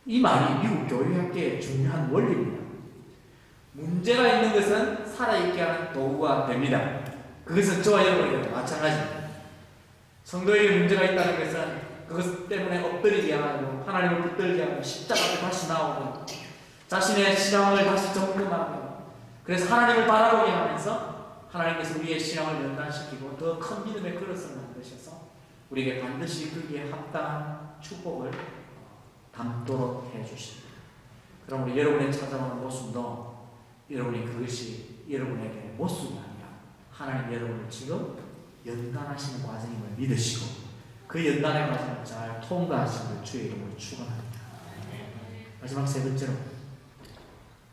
이 말이 미국 교육학계의 중요한 원리입니다. 문제가 있는 것은 살아있게 하는 도구가 됩니다. 그것은 저와 여러분에게도 마찬가지입니다. 성도에게 문제가 있다는 것은 그것 때문에 엎드리게 하고 하나님을 붙들게 하고 십자가 앞에 다시 나오고 자신의 신앙을 다시 점검하고 그래서 하나님을 바라보게 하면서 하나님께서 우리의 신앙을 연단시키고 더 큰 믿음의 그릇을 만드셔서 우리에게 반드시 그기에 합당한 축복을 담도록 해주십니다. 그럼 우리 여러분의 찾아오는 모습도 여러분이 그것이 여러분에게 모습이 아니라 하나님 여러분을 지금 연단하시는 과정임을 믿으시고 그 연단의 과정을 잘 통과하시는 주의 이름으로 축원합니다. 마지막 세 번째로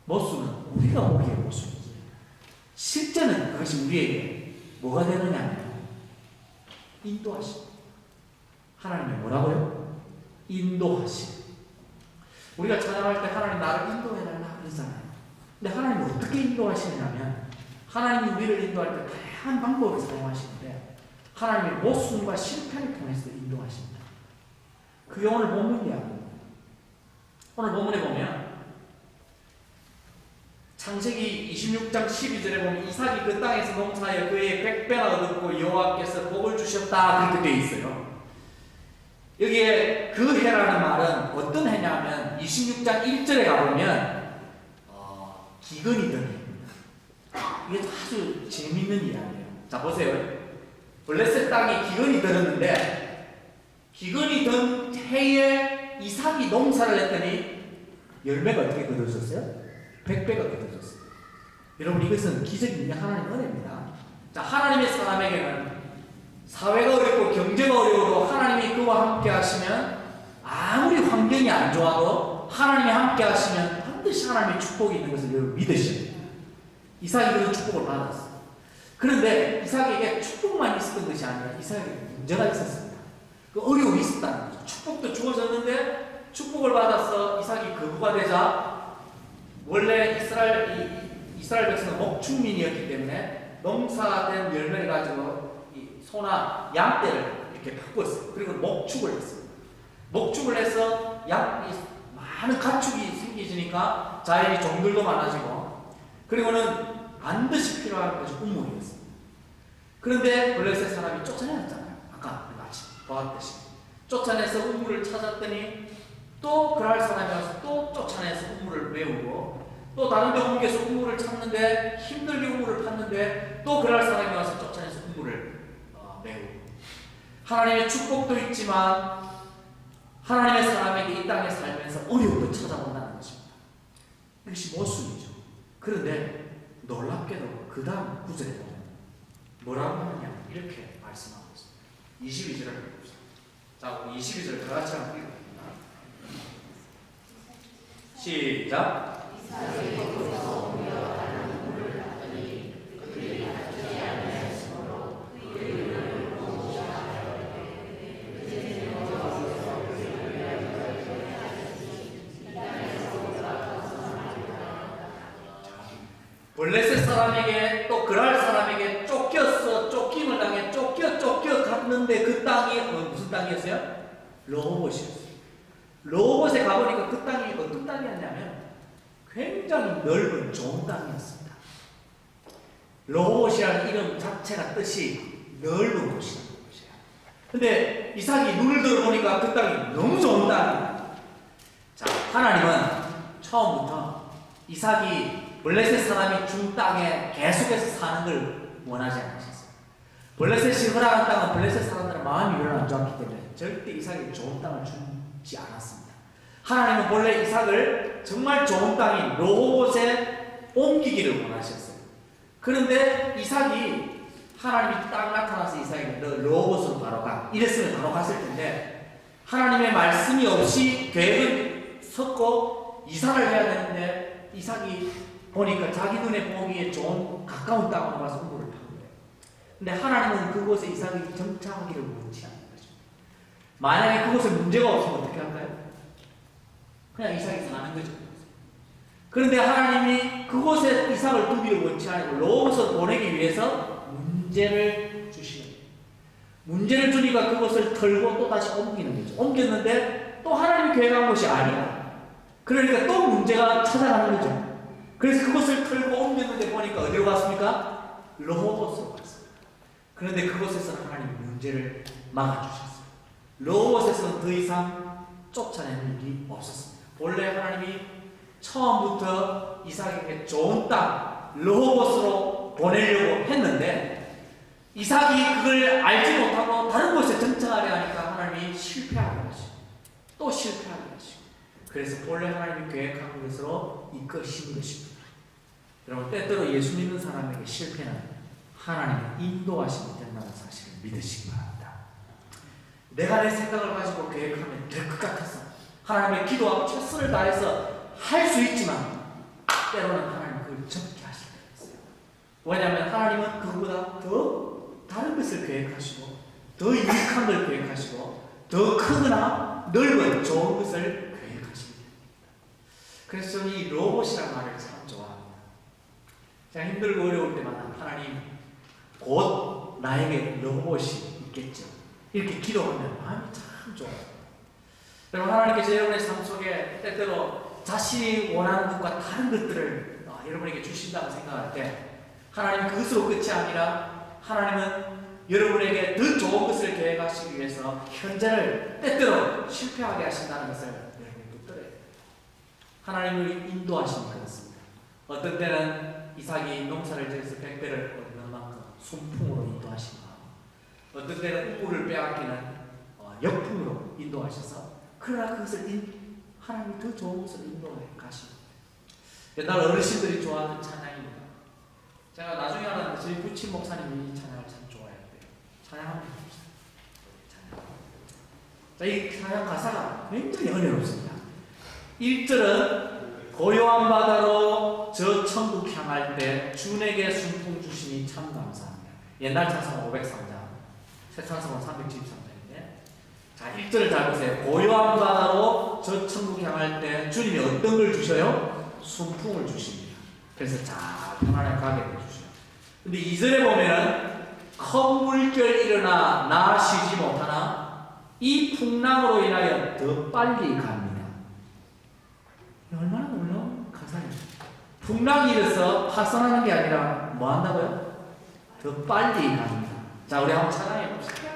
모습은 우리가 보기의 모습이지 실제는 그것이 우리에게 뭐가 되느냐면 인도하심. 하나님이 뭐라고요? 인도하심. 우리가 찬양할 때 하나님 나를 인도해달라 그러잖아요. 근데 하나님이 어떻게 인도하시느냐면 하나님이 우리를 인도할 때 다양한 방법을 사용하시는데 하나님의 모순과 실패를 통해서 인도하십니다. 그게 오늘 본문 이야기입니다. 오늘 본문에 보면 창세기 26장 12절에 보면 이삭이 그 땅에서 농사하여 그의 백배나 얻었고 여호와께서 복을 주셨다 그렇게 되어 있어요. 여기에 그 해라는 말은 어떤 해냐면 26장 1절에 가보면 기근이 든 해입니다. 이게 아주 재밌는 이야기예요. 자 보세요. 블레셋 땅에 기근이 들었는데 기근이 든 해에 이삭이 농사를 했더니 열매가 어떻게 거둬졌어요? 100배가 거둬졌어요. 여러분 이것은 기적인 하나님의 은혜입니다. 자 하나님의 사람에게는 사회가 어렵고 경제가 어려워도 하나님이 그와 함께 하시면 아무리 환경이 안 좋아도 하나님이 함께 하시면 반드시 하나님의 축복이 있는 것을 여러분 믿으셔야 됩니다. 이삭이 그런 축복을 받았어요. 그런데 이삭에게 축복만 있었던 것이 아니라 이삭에게 문제가 있었습니다. 그 어려움이 있었다는 거죠. 축복도 주어졌는데 축복을 받아서 이삭이 거부가 되자 원래 이스라엘 백성은 목축민이었기 때문에 농사된 열매를 가지고 이 소나 양떼를 이렇게 바꿨어요. 그리고 목축을 했습니다. 목축을 해서 많은 가축이 생기니까 자연이 종들도 많아지고 그리고는 반드시 필요한 것이 우물이었습니다. 그런데 블레셋 사람이 쫓아내었잖아요. 아까 같이 보았듯이 쫓아내서 우물을 찾았더니 또 그럴 사람이 와서 또 쫓아내서 우물을 메우고 또 다른 데 옮겨서 우물을 찾는데 힘들게 우물을 팠는데 또 그럴 사람이 와서 쫓아내서 우물을 메우고 하나님의 축복도 있지만 하나님의 사람에게 이 땅에 살면서 어려움도 찾아온다는 것입니다. 이것이 모순이죠. 그런데 놀랍게도 그 다음 구절에 보면 뭐라고 하느냐 이렇게 말씀하고 있습니다. 22절을 봅시다. 자, 우리 22절 다 같이 한번 읽어봅니다. 시작. 블레셋 사람에게 또 그랄 사람에게 쫓김을 당해 쫓겨 갔는데 그 땅이 무슨 땅이었어요? 로봇이었어요. 로봇에 가보니까 그 땅이 어떤 땅이었냐면 굉장히 넓은 좋은 땅이었습니다. 로봇이라는 이름 자체가 뜻이 넓은 곳이라는 것이에요. 근데 이삭이 눈을 들어보니까 그 땅이 너무 좋은 땅이에요. 자, 하나님은 처음부터 이삭이 블레셋 사람이 준 땅에 계속해서 사는 걸 원하지 않으셨어요. 블레셋이 허락한 땅은 블레셋 사람들은 마음이 별로 안 좋았기 때문에 절대 이삭에게 좋은 땅을 주지 않았습니다. 하나님은 본래 이삭을 정말 좋은 땅인 로봇에 옮기기를 원하셨어요. 그런데 이삭이 하나님이 딱 나타나서 이삭에게 너 로봇으로 바로 가 이랬으면 바로 갔을 텐데 하나님의 말씀이 없이 계획을 섰고 이삭을 해야 되는데 이삭이 보니까 자기 눈에 보기에 좋은 가까운 땅으로 가서 우물을 판 거예요. 근데 하나님은 그곳에 이삭이 정착하기를 원치 않는 거죠. 만약에 그곳에 문제가 없으면 어떻게 할까요? 그냥 이삭이 사는 거죠. 그런데 하나님이 그곳에 이삭을 두기를 원치 않고 로봇을 보내기 위해서 문제를 주시는 거예요. 문제를 주니까 그것을 털고 또 다시 옮기는 거죠. 옮겼는데 또 하나님이 계획한 것이 아니야. 그러니까 또 문제가 찾아가는 거죠. 그래서 그것을 털고 옮겼는데 보니까 어디로 갔습니까? 르호봇으로 갔습니다. 그런데 그곳에서 하나님 문제를 막아주셨어요. 르호봇에서는 더 이상 쫓아내는 일이 없었습니다. 원래 하나님이 처음부터 이삭에게 좋은 땅 르호봇으로 보내려고 했는데 이삭이 그걸 알지 못하고 다른 곳에 정착하려 하니까 하나님이 실패하게 하시고 또 실패하게 하시고 그래서 본래 하나님이 계획한 것으로 이끄신 것입니다. 여러분 때때로 예수 믿는 사람에게 실패는 하나님의 인도하심이 된다는 사실을 믿으시기 바랍니다. 내가 내 생각을 가지고 계획하면 될 것 같아서 하나님의 기도하고 최선을 다해서 할 수 있지만 때로는 하나님 그걸 적게 하실 때가 있어요. 왜냐하면 하나님은 그보다 더 다른 것을 계획하시고 더 유익한 걸 계획하시고 더 크거나 넓은 좋은 것을 계획하십니다. 그래서 저는 이 르호봇이라는 말을 참 좋아합니다. 제가 힘들고 어려울 때마다 하나님 곧 나에게 르호봇이 있겠죠. 이렇게 기도하면 마음이 참 좋아요. 여러분 하나님께서 여러분의 삶 속에 때때로 자신이 원하는 것과 다른 것들을 여러분에게 주신다고 생각할 때 하나님 그것으로 끝이 아니라 하나님은 여러분에게 더 좋은 것을 계획하시기 위해서 현재를 때때로 실패하게 하신다는 것을 여러분이 붙들어야 돼요. 하나님을 인도하시니 그렇습니다. 어떤 때는 이삭이 농사를 지어서 100배를 얻는 만큼 순풍으로 인도하시고 어떤 때는 우물을 빼앗기는 역풍으로 인도하셔서 그러나 그것을 하나님이 더 좋은 것을 인도해 가십니다. 옛날 어르신들이 좋아하는 찬양입니다. 제가 나중에 알았는데 저희 부친 목사님이 이 찬양을 참 좋아했대요. 찬양하면 됩시다. 자, 이 찬양 가사가 굉장히 은혜롭습니다. 1절은 고요한 바다로 저 천국 향할 때 주에게 순풍 주시니 참 감사합니다. 옛날 찬송 503장, 새 찬송은 373장인데 자, 1절을 잘 보세요. 고요한 바다로 저 천국 향할 때 주님이 어떤 걸 주셔요? 순풍을 주십니다. 그래서 잘 편안하게 가게 해주셔요. 근데 2절에 보면은 큰 물결 일어나 나 쉬지 못하나 이 풍랑으로 인하여 더 빨리 갑니다. 얼마나 놀라운 가사예요. 풍랑이 일어서 파손하는 게 아니라 뭐 한다고요? 더 빨리 갑니다. 자, 우리 한번 찬양해 봅시다.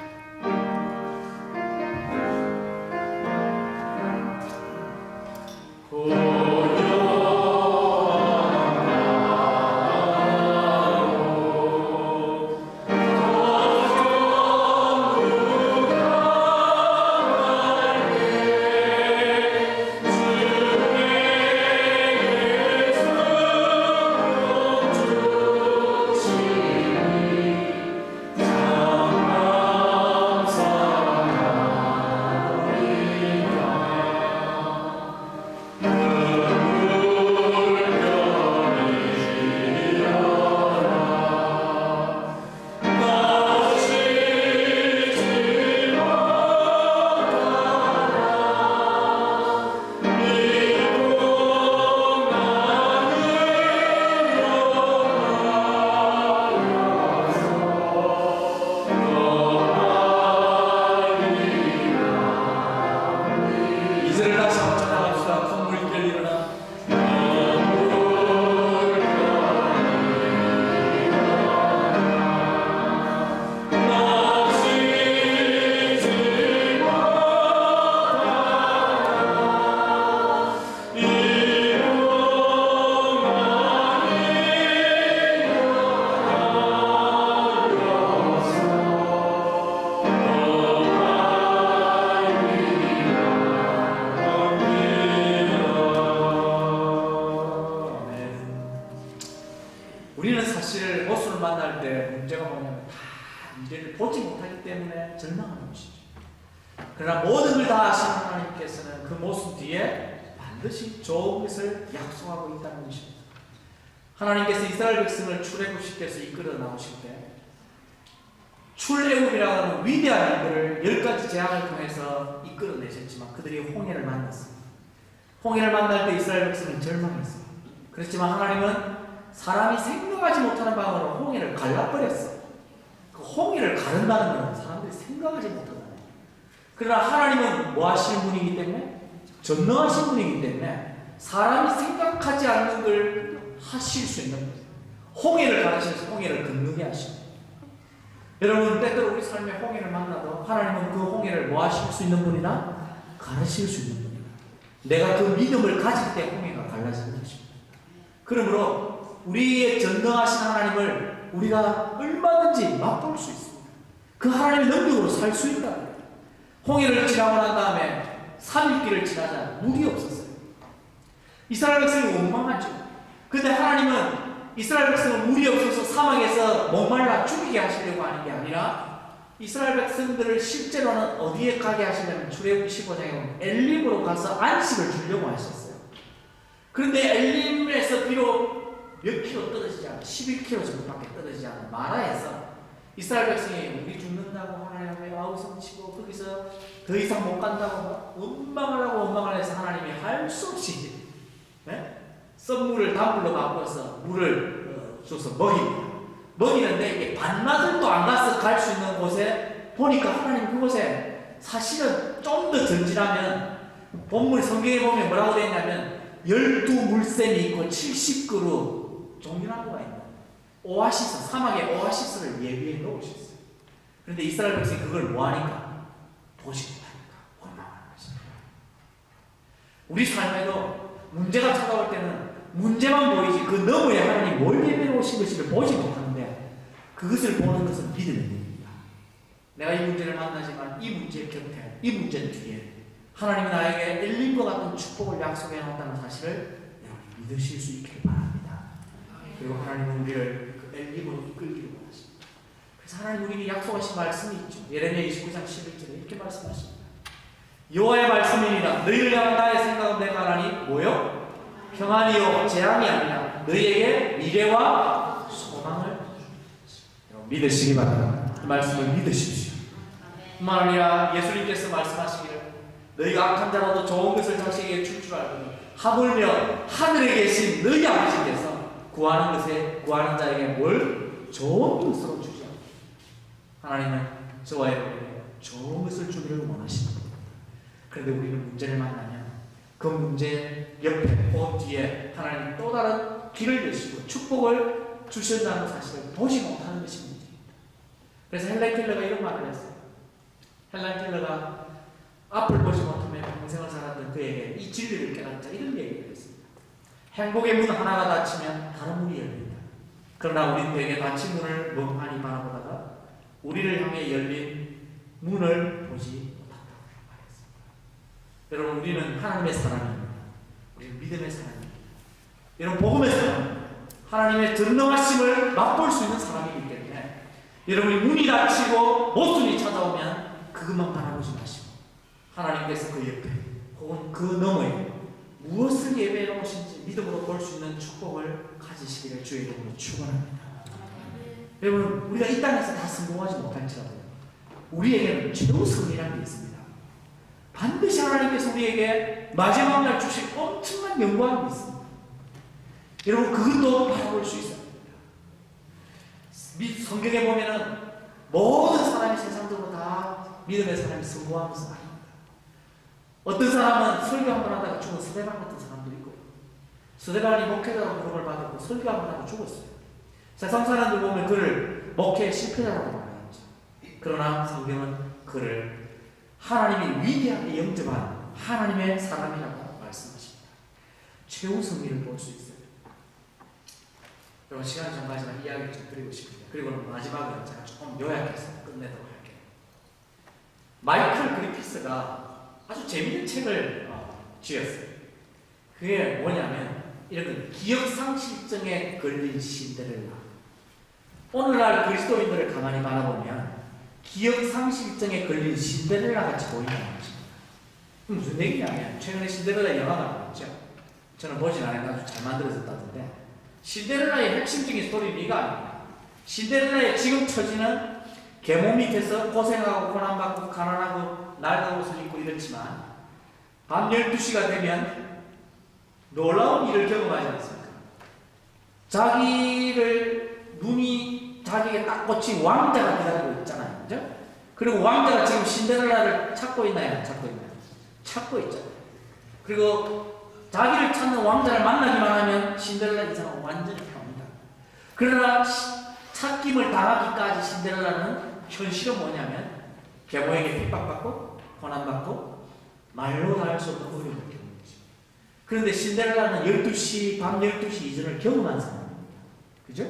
우리는 사실 모습을 만날 때 문제가 뭐냐면 다 미래를 보지 못하기 때문에 절망하는 것이죠. 그러나 모든 걸 다 아시는 하나님께서는 그 모습 뒤에 반드시 좋은 것을 약속하고 있다는 것입니다. 하나님께서 이스라엘 백성을 출애굽시켜서 이끌어 나오실 때 출애굽이라고 하는 위대한 일들을 10가지 재앙을 통해서 이끌어내셨지만 그들이 홍해를 만났습니다. 홍해를 만날 때 이스라엘 백성은 절망했어요. 그렇지만 하나님은 사람이 생각하지 못하는 방법으로 홍해를 갈라버렸어요. 그 홍해를 가른다는 것은 사람들이 생각하지 못한다는 거예요. 그러나 하나님은 뭐 하시는 분이기 때문에? 전능하신 분이기 때문에 사람이 생각하지 않는 걸 하실 수 있는 거예요. 홍해를 가르치셔서 홍해를 건너게 하시고, 여러분 때때로 우리 삶에 홍해를 만나도 하나님은 그 홍해를 뭐 하실 수 있는 분이나 가르칠 수 있는 분이다. 내가 그 믿음을 가질 때 홍해가 갈라지는 것입니다. 그러므로 우리의 전능하신 하나님을 우리가 얼마든지 맛볼 수 있습니다. 그 하나님의 능력으로 살 수 있다. 홍해를 지나고 난 다음에 3일길을 지나자 물이 없었어요. 이스라엘 백성이 원망하죠. 그런데 하나님은 이스라엘 백성은 물이 없어서 사막에서 목말라 죽이게 하시려고 하는 게 아니라 이스라엘 백성들을 실제로는 어디에 가게 하시려면 출애굽기 15장에 보면 엘림으로 가서 안식을 주려고 하셨어요. 그런데 엘림에서 비록 몇 킬로 떨어지지 않아 11킬로 정도밖에 떨어지지 않은 마라에서 이스라엘 백성이 우리 죽는다고 하나님의 아우성치고 거기서 더 이상 못 간다고 원망을 하고 원망을 해서 하나님이 할 수 없이 썬물을 단물로 바꿔서 물을 줘서 먹이는데 이게 반나절도 안 가서 갈 수 있는 곳에 보니까 하나님 그곳에 사실은 좀 더 전진하면 본문 성경에 보면 뭐라고 되어 있냐면 12물샘이 있고 70그루 종려나무가 있는 오아시스, 사막의 오아시스를 예비해 놓으셨어요. 그런데 이스라엘 백성이 그걸 뭐하니까? 보지 못하니까 원망하는 것입니다. 우리 삶에도 문제가 찾아올 때는 문제만 보이지 그 너머에 하나님 뭘 예배해 오신 것을 보지 못하는데 그것을 보는 것은 믿음의 일입니다. 내가 이 문제를 만나지만 이 문제의 곁에 이 문제 뒤에 하나님이 나에게 엘림과 같은 축복을 약속해 놓았다는 사실을 여러분이 믿으실 수 있기를 바랍니다. 그리고 하나님은 우리를 그 엘림으로 이끌기를 원하십니다. 그래서 하나님 우리에게 약속하신 말씀이 있죠. 예레미야 29장 11절에 이렇게 말씀하십니다. 여호와의 말씀이니라 너희를 향한 나의 생각은 내가 하나니 뭐요? 평안이요 재앙이 아니라 너희에게 미래와 소망을 믿으시기 바랍니다. 이 말씀을 믿으십시오. 뿐만 아니라 예수님께서 말씀하시기를 너희가 악한 자라도 좋은 것을 자식에게 줄 줄 알고 하물며 하늘에 계신 너희 아버지께서 구하는 자에게 뭘 좋은 것으로 주지 않고 하나님은 저와 여러분에게 좋은 것을 주기를 원하십니다. 그런데 우리는 문제를 만나면 그 문제 옆에 그 뒤에 하나님 또 다른 길을 여시고 축복을 주신다는 사실을 보지 못하는 것이 문제입니다. 그래서 헬렌 켈러가 이런 말을 했어요. 헬렌 켈러가 앞을 보지 못하며 평생을 살았던 그에게 이 진리를 깨닫자 이런 얘기를 했습니다. 행복의 문 하나가 닫히면 다른 문이 열린다. 그러나 우리는 되게 닫힌 문을 멍하니 바라보다가 우리를 향해 열린 문을 보지 못한다고 말했습니다. 여러분 우리는 하나님의 사람입니다. 우리는 믿음의 사람입니다. 여러분 복음의 사람입니다. 하나님의 전능하심을 맛볼 수 있는 사람이기 때문에 여러분이 문이 닫히고 모순이 찾아오면 그것만 바라보지 마시고 하나님께서 그 옆에 혹은 그 너머에 무엇을 예배해 놓으신지 믿음으로 볼 수 있는 축복을 가지시기를 주의 이름으로 축원합니다. 여러분 우리가 이 땅에서 다 성공하지 못할지라도 우리에게는 최우선이라는 게 있습니다. 반드시 하나님께서 우리에게 마지막 날 주실 엄청난 영광이 있습니다. 여러분 그것도 바라볼 수 있어야 됩니다. 성경에 보면은 모든 사람이 세상적으로 다 믿음의 사람이 성공한 것은 아닙니다. 어떤 사람은 설교 한번 하다가 죽은 스데반 같은 사람도 있고 스데반이 목회자로 부름을 받았고 설교 한번 하고 죽었어요. 세상 사람들 보면 그를 목회 실패자라고 말하겠죠. 그러나 성경은 그를 하나님이 위대하게 영접한 하나님의 사람이라고 말씀하십니다. 최우선미를 볼 수 있어요. 여러분 시간이 좀 가지만 이야기를 좀 드리고 싶습니다. 그리고 마지막으로 제가 조금 요약해서 끝내도록 할게요. 마이클 그리피스가 아주 재밌는 책을 지었어요. 그게 뭐냐면 이런 기억상실증에 걸린 신데렐라. 오늘날 그리스도인들을 가만히 바라보면 기억상실증에 걸린 신데렐라 같이 보인다는 것입니다. 무슨 얘기냐면 최근에 신데렐라 영화가 나왔죠. 저는 보진 않았는데 아주 잘 만들어졌다던데 신데렐라의 핵심적인 스토리는 이거 아닙니다. 신데렐라의 지금 처지는 계몽 밑에서 고생하고 고난받고 가난하고 낡은 옷을 입고 이렇지만 밤 12시가 되면 놀라운 일을 경험하지 않습니까? 자기를 눈이 자기에게 딱 꽂힌 왕자가 기다리고 있잖아요. 그죠? 그리고 왕자가 지금 신데렐라를 찾고 있나요? 안 찾고 있나요? 찾고 있잖아요. 그리고 자기를 찾는 왕자를 만나기만 하면 신데렐라 이상은 완전히 펴니다. 그러나 찾김을 당하기까지 신데렐라는 현실은 뭐냐면 계모에게 핍박받고 고난받고 말로 다 할 수 없는 어려움을 겪는 거죠. 그런데 신데렐라는 밤 12시 이전을 경험한 사람입니다. 그죠?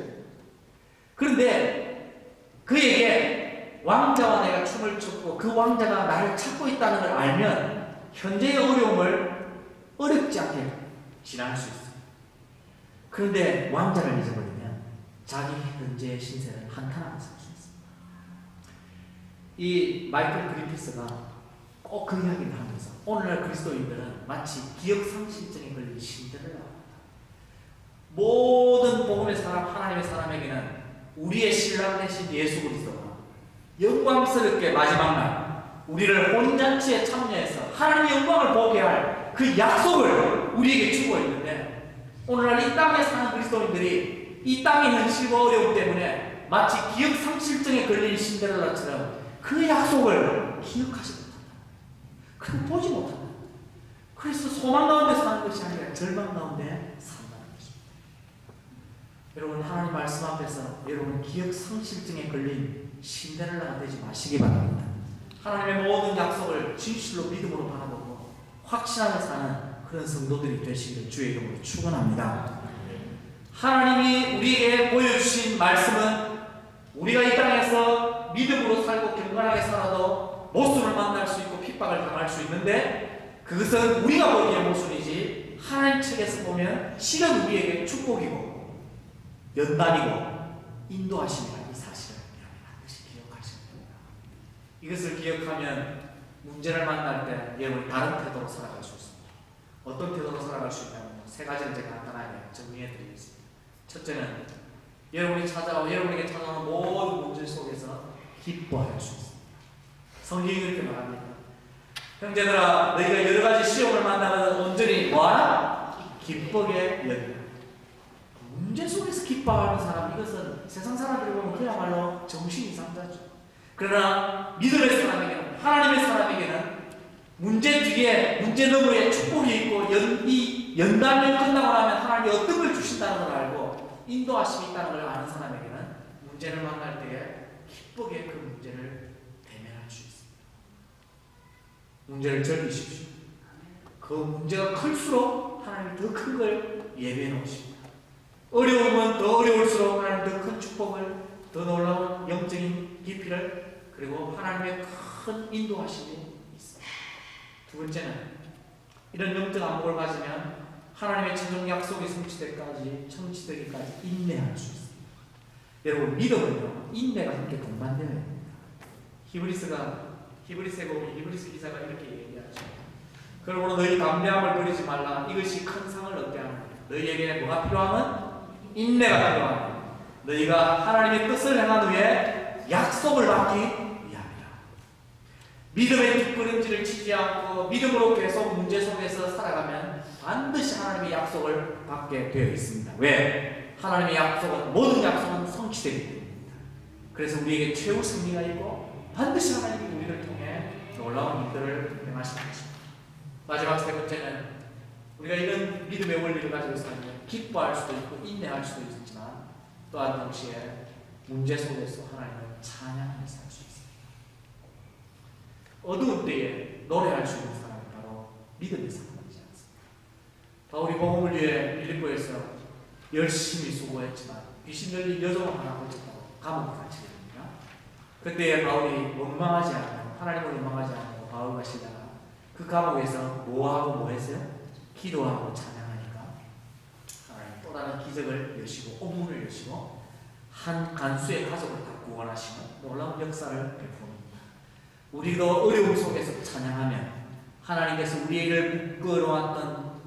그런데 그에게 왕자와 내가 춤을 췄고 그 왕자가 나를 찾고 있다는 걸 알면 현재의 어려움을 어렵지 않게 지날 수 있어요. 그런데 왕자를 잊어버리면 자기 현재의 신세를 한탄하면서 살 수 있습니다. 이 마이클 그리피스가 꼭 그 이야기를 하면서 오늘날 그리스도인들은 마치 기억상실증에 걸린 신데렐라, 모든 복음의 사람, 하나님의 사람에게는 우리의 신랑 되신 예수 그리스도가 영광스럽게 마지막 날 우리를 혼잔치에 참여해서 하나님의 영광을 보게 할 그 약속을 우리에게 주고 있는데, 오늘날 이 땅에 사는 그리스도인들이 이 땅의 현실과 어려움 때문에 마치 기억상실증에 걸린 신데렐라처럼 그 약속을 기억하지 못한다. 그리고 보지 못한다. 그래서 소망 가운데 사는 것이 아니라 절망 가운데 산다는 것입니다. 여러분, 하나님 말씀 앞에서 여러분 기억상실증에 걸린 신데렐라가 되지 마시기 바랍니다. 하나님의 모든 약속을 진실로 믿음으로 바라보고 확신하며 사는 그런 성도들이 되시기를 주의 이름으로 축원합니다. 하나님이 우리에게 보여주신 말씀은 우리가 이 땅에서 믿음으로 살고 경건하게 살아도 모순을 만날 수 있고 핍박을 당할 수 있는데, 그것은 우리가 보기에 모순이지 하나님 측에서 보면 실은 우리에게 축복이고 연단이고 인도하심이라는 이 사실을 반드시 기억하셔야 됩니다. 이것을 기억하면 문제를 만날 때 여러분이 다른 태도로 살아갈 수 있습니다. 어떤 태도로 살아갈 수 있냐면 세 가지를 제가 간단하게 정리해 드리겠습니다. 첫째는 여러분에게 찾아오는 모든 문제 속에서 기뻐할 수 있습니다. 성경이 이렇게 말합니다. 형제들아, 너희가 여러 가지 시험을 만나면 온전히 뭐하라? 기쁘게 여기라. 문제 속에서 기뻐하는 사람, 이것은 세상 사람들이 보면 그야말로 정신 이상자죠. 그러나 믿음의 사람에게는, 하나님의 사람에게는 문제 뒤에, 문제 너머에 축복이 있고 이 연단을 끝나고 나면 하나님이 어떤 걸 주신다는 걸 알고 인도하심이 있다는 걸 아는 사람에게는 문제를 만날 때에 기쁘게 그 문제를 대면할 수 있습니다. 문제를 즐기십시오. 그 문제가 클수록 하나님이 더 큰 걸 예배해 놓으십니다. 어려움은 더 어려울수록 하나님 더 큰 축복을, 더 놀라운 영적인 깊이를, 그리고 하나님의 큰 인도하심이 있습니다. 두 번째는 이런 영적 안목을 가지면 하나님의 최종 약속이 성취되기까지 인내할 수 있습니다. 여러분, 믿음은요, 인내가 함께 동반되어야 됩니다. 히브리서에 보면 히브리서 기사가 이렇게 얘기하죠. 그러므로 너희 담대함을 버리지 말라. 이것이 큰 상을 얻게 하느니라. 너희에게 뭐가 필요하면? 인내가 필요하다. 너희가 하나님의 뜻을 행한 후에 약속을 받기 위함이라. 믿음의 뒷걸음질을 치지 않고 믿음으로 계속 문제 속에서 살아가면 반드시 하나님의 약속을 받게 되어 있습니다. 왜? 하나님의 약속은, 모든 약속은 성취되기 때문입니다. 그래서 우리에게 최후 승리가 있고 반드시 하나님이 우리를 통해 놀라운 일들을 행하실 것입니다. 마지막 세 번째는 우리가 이런 믿음의 원리를 가지고 살면 기뻐할 수도 있고 인내할 수도 있지만 또한 동시에 문제 속에서 하나님을 찬양하며 살 수 있습니다. 어두운 때에 노래할 수 있는 사람이 바로 믿음의 사람이지 않습니까? 바울이 복음을 위해 빌립보에서 열심히 수고했지만 귀신 들린 여종을 하나 고쳤다고 감옥에 갇히게 됩니다. 그때 바울이 원망하지 않고, 하나님을 원망하지 않고 바울과 시다가 그 감옥에서 뭐하고 뭐 했어요? 기도하고 찬양하니까 하나님 또 다른 기적을 여시고 오문을 여시고 한 간수의 가족을 다 구원하시는 놀라운 역사를 베풉니다. 우리도 어려움 속에서 찬양하면 하나님께서 우리를 묶어놓았던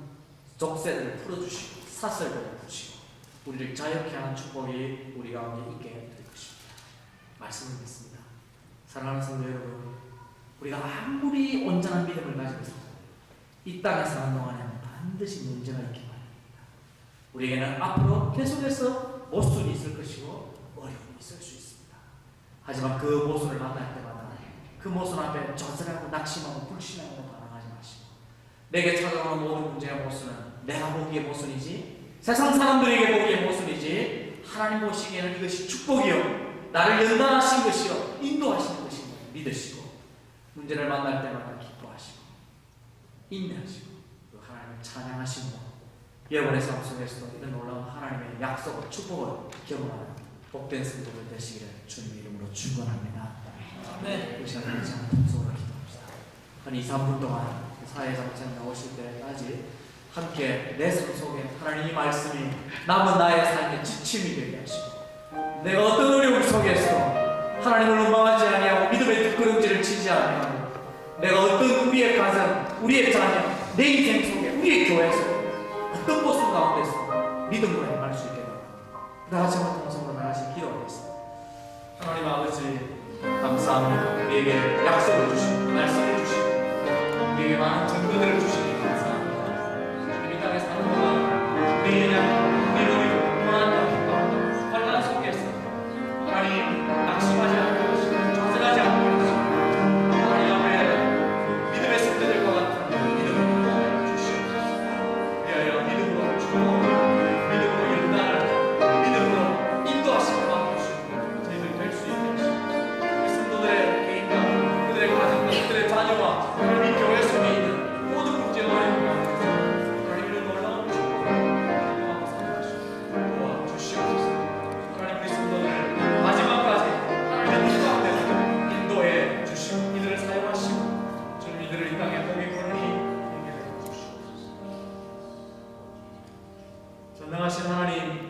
족쇄들을 풀어주시고 사슬들을 푸시고 우리를 자유케 하는 축복이 우리 가운데 있게 될 것입니다. 말씀을 믿습니다. 사랑하는 성도 여러분, 우리가 아무리 온전한 믿음을 가지고 있어도 이 땅에 사는 동안에는 반드시 문제가 있기 마련입니다. 우리에게는 앞으로 계속해서 모순이 있을 것이고 어려움이 있을 수 있습니다. 하지만 그 모순을 만날 때마다 그 모순 앞에 좌절하고 낙심하고 불신하고 반항하지 마시고 내게 찾아오는 모든 문제의 모순은 내가 보기에 모순이지, 세상 사람들에게 보기에 모순이지, 하나님 보시기에는 이것이 축복이요 나를 연단하신 것이요 인도하시는 것임을 믿으시고 문제를 만날 때마다 기뻐하시고 인내하시고 그 하나님을 찬양하시고 여러분의 삶 속에서도 이런 놀라운 하나님의 약속, 축복을 경험하는 복된 성도들 되시기를 주님의 이름으로 축원합니다. 네, 우리 시간 같이 한번 동성으로 기도합시다. 한 2, 3분 동안 사회자체장 나오실 때까지 함께 내 삶 속에 하나님 이 말씀이 남은 나의 삶의 지침이 되게 하시고 내가 어떤 어려움 속에서 하나님을 원망하지 아니하고 믿음의 뒷걸음질을 치지 아니하고 내가 어떤 우리의 가정, 우리의 자녀, 내 인생 속에 우리의 교회 속에 어떤 모습 가운데서 믿음으로 행할 수 있게 됩니다. 다 같이 한번 동성으로 나가시 기도하겠습니다. 하나님 아버지 감사합니다. 우리에게 약속을 주시고 말씀을 주시고 우리에게 많은 증거들을 주시니 감사합니다. 우리 땅에 사는 동안 우리의 믿음이 공허한 가운데 환난 속에서 하나님 낙심하지 않고 좌절하지 않고 하나님 앞에 믿음의 성도들과 같은 믿음을 주시옵소서. 위하여 믿음으로 축복을 믿음으로 연단을 믿음으로 인도하시고 맡겨주시고 저희들 될 수 있게 하시고 성도들의 개인과 그들의 가정과 그들의 자녀와 우리 교회 속에 있는 모든 문제와 어려움 가운데서 하나님 이런 놀라운 축복을 인도하고 살아가시고 도와주시옵소서. 하나님 우리 성도들을 마지막까지 하나님의 뜻 가운데서 인도해 주시고 이들을 사용하시고 주님 이들을 이 땅에 복의 권한이 되게 해 주시옵소서. 전능하신 하나님,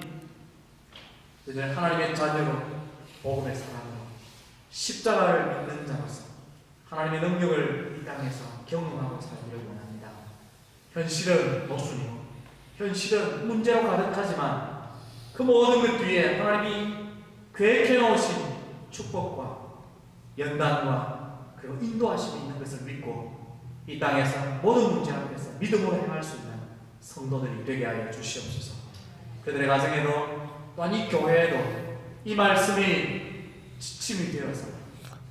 이들 하나님의 자녀로 복음의 사람으로 십자가를 믿는 자로서 하나님의 능력을 이 땅에서 경험하고 살기를 원합니다. 현실은 모순이고 현실은 문제로 가득하지만 그 모든 것 뒤에 하나님이 계획해 놓으신 축복과 연단과 그리고 인도하심이 있는 것을 믿고 이 땅에서 모든 문제 앞에서 믿음으로 행할 수 있는 성도들이 되게 하여 주시옵소서. 그들의 가정에도 또한 이 교회에도 이 말씀이 지침이 되어서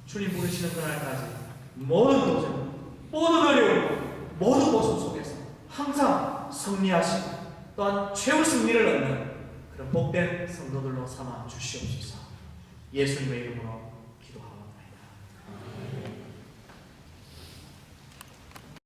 주님 부르시는 그날까지 모든 도전, 모든 어려움, 모든 모습 속에서 항상 승리하시고 또한 최후 승리를 얻는 그런 복된 성도들로 삼아 주시옵소서. 예수님의 이름으로